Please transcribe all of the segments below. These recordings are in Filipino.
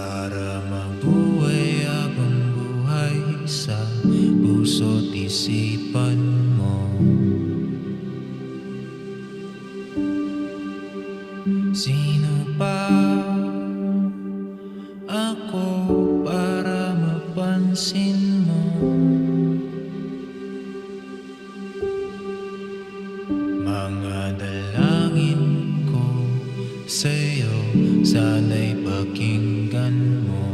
para mabuhay habang buhay sa puso't isipan mo. Sino pa ako para mapansin mo? Mga dalangin ko sa'yo, sana'y pakinggan mo.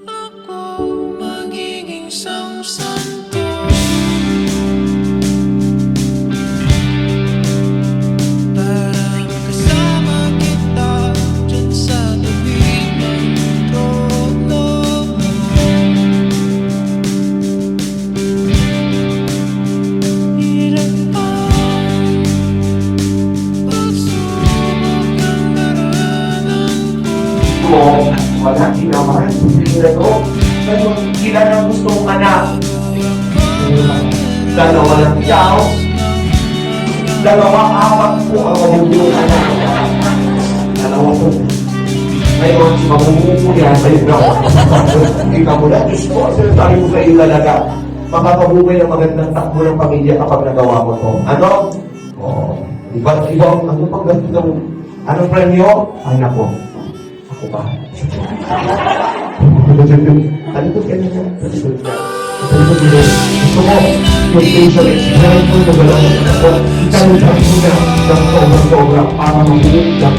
Ako magiging isang santo para makasama kita dyan sa tabi ng trono mo. Hirap pa pagsubok ng daranan ko. Wala, tinamahan. Pero ilan ang gusto mong anak? Dalawa lang ikaw. Dalawa, apat po ang magiging anak. Dalawa po. Ngayon, si mamumupo yan, may drama. Kita mo lang, Diyos ko, sinasabi mo sa iyo talaga. Makakabuhay ang magandang takbo ng pamilya kapag nagawa mo to. Ano? Oo. Iba, ano pang ganito ng, anong premyo? Anak ko. Ako ba? Ano po kaya niya? Gusto mo, motivation, explain mo na gano'n. Ikaw ang sabi mo na ng sobra-sobra para mabulit lang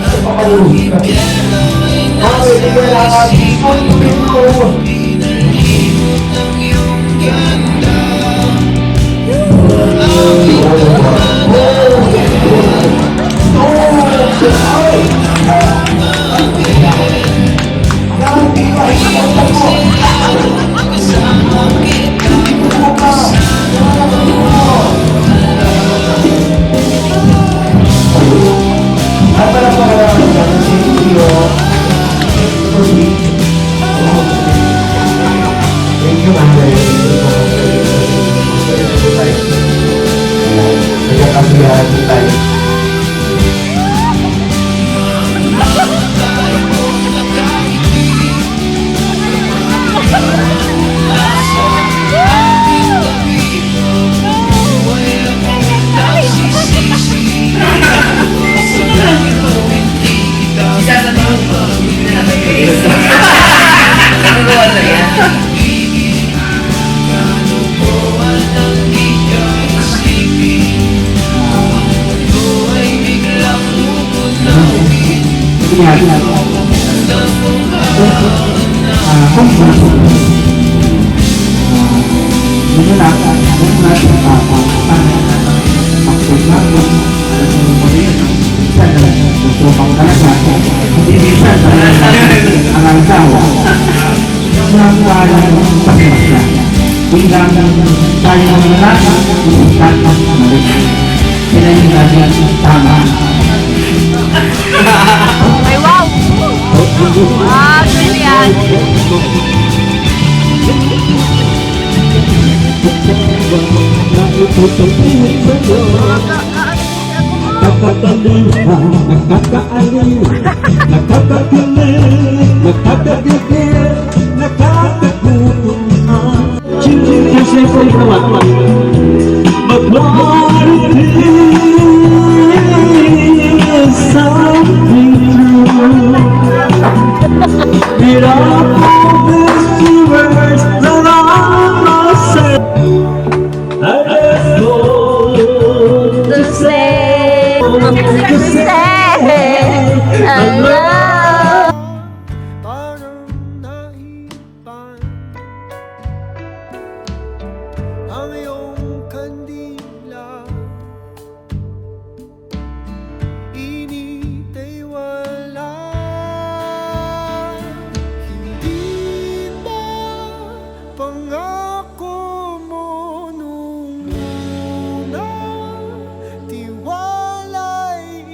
sa papaluhin ka. Okay, ikaw lang ang isulit ko. Pinalimot ang iyong ganda. Bilang tayo ng lahat, isang mali. Pinahinggan tama. Ay, wow! Ah, brilliant! Nakakaliwa, nakakaaliw, nakakakilig, nakakagigil, nakakagutom. Kasi ko ikaw magmaritin sa Pinoy. Hirap ko this words na namasan. I just want to say I love! Parang naipan ang iyong kandila. Init ay wala. Hindi ba pangako mo nung una? Tiwala'y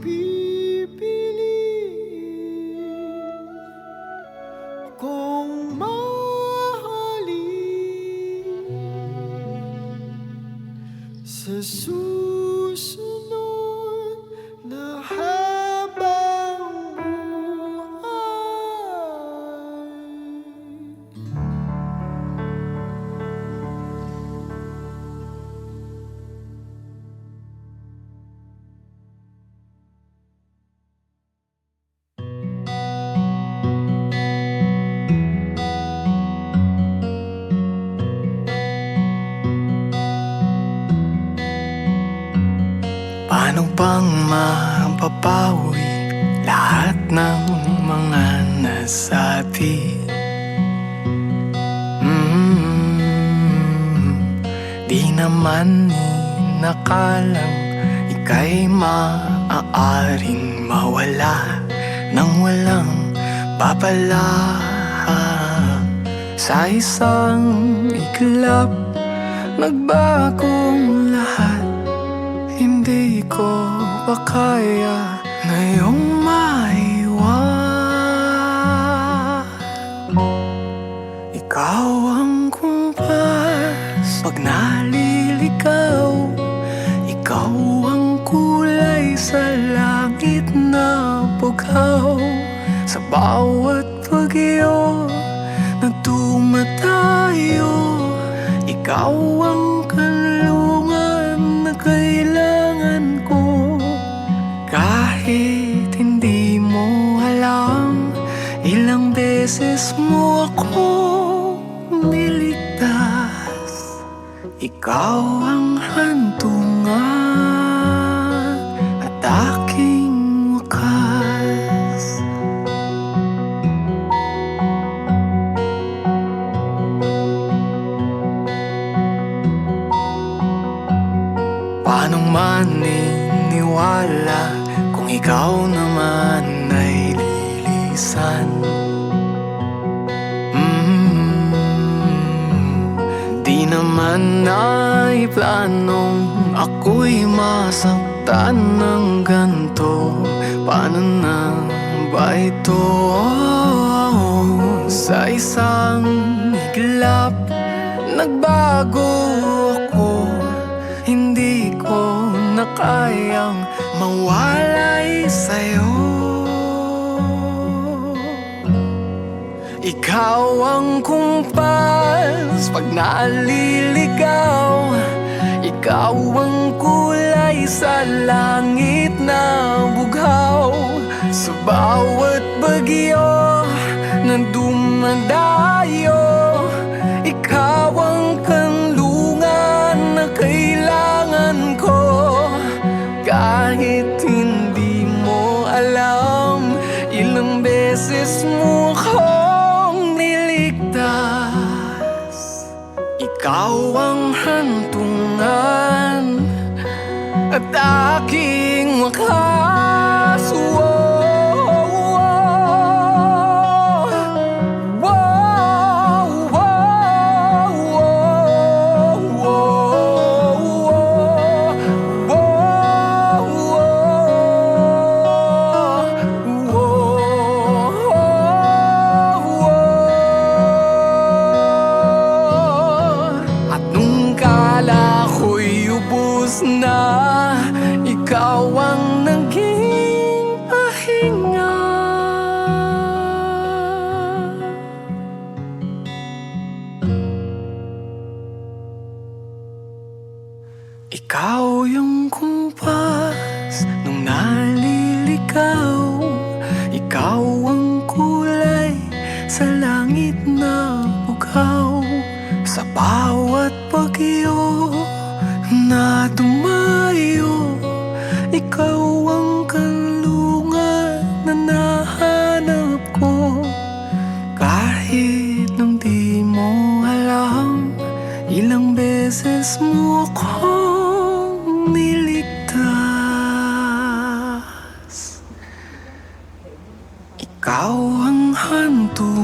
pipiliin kung mahalin sa susunod na habang buhay. Paano bang mapapawi lahat ng mga nasabi? Di naman inakalang ika'y maaaring mawala nang walang babala. Sa isang iglap, nagbagong lahat. Hindi ko pa kaya ngayong maiwan. Ikaw ang kumpas pag naliligaw. Ikaw ang kulay sa langit na bughaw. Sa bawat bagyo na dumadayo, ikaw ang kanlungan na kailangan ko. Kahit hindi mo alam, ilang beses mo ako niligtas. Ikaw ang hantungan at aking wakas. Paano maniniwala kung ikaw naman ay lilisan? Di naman ay planong ako'y masaktan ng ganto. Paano na ba ito? Sa isang iglap, nagbago ako. Hindi ko na kayang mawalay sa'yo. Ikaw ang kumpas pag naliligaw. Ikaw ang kulay sa langit na bughaw. Sa bawat bagyo na dumadayo, ikaw ang kanlungan na kailangan ko. Kahit hindi mo alam, ilang beses mo akong niligtas. Ikaw ang hantungan at aking wakas. Na ikaw ang naging pahinga. Ikaw yung kumpas nung naliligaw. Ikaw ang kulay sa langit na bughaw. Sa bawat bagyo na dumayo, ikaw ang kanlungan na nahanap ko. Kahit nung di mo alam, ilang beses mo akong niligtas. Ikaw ang hantu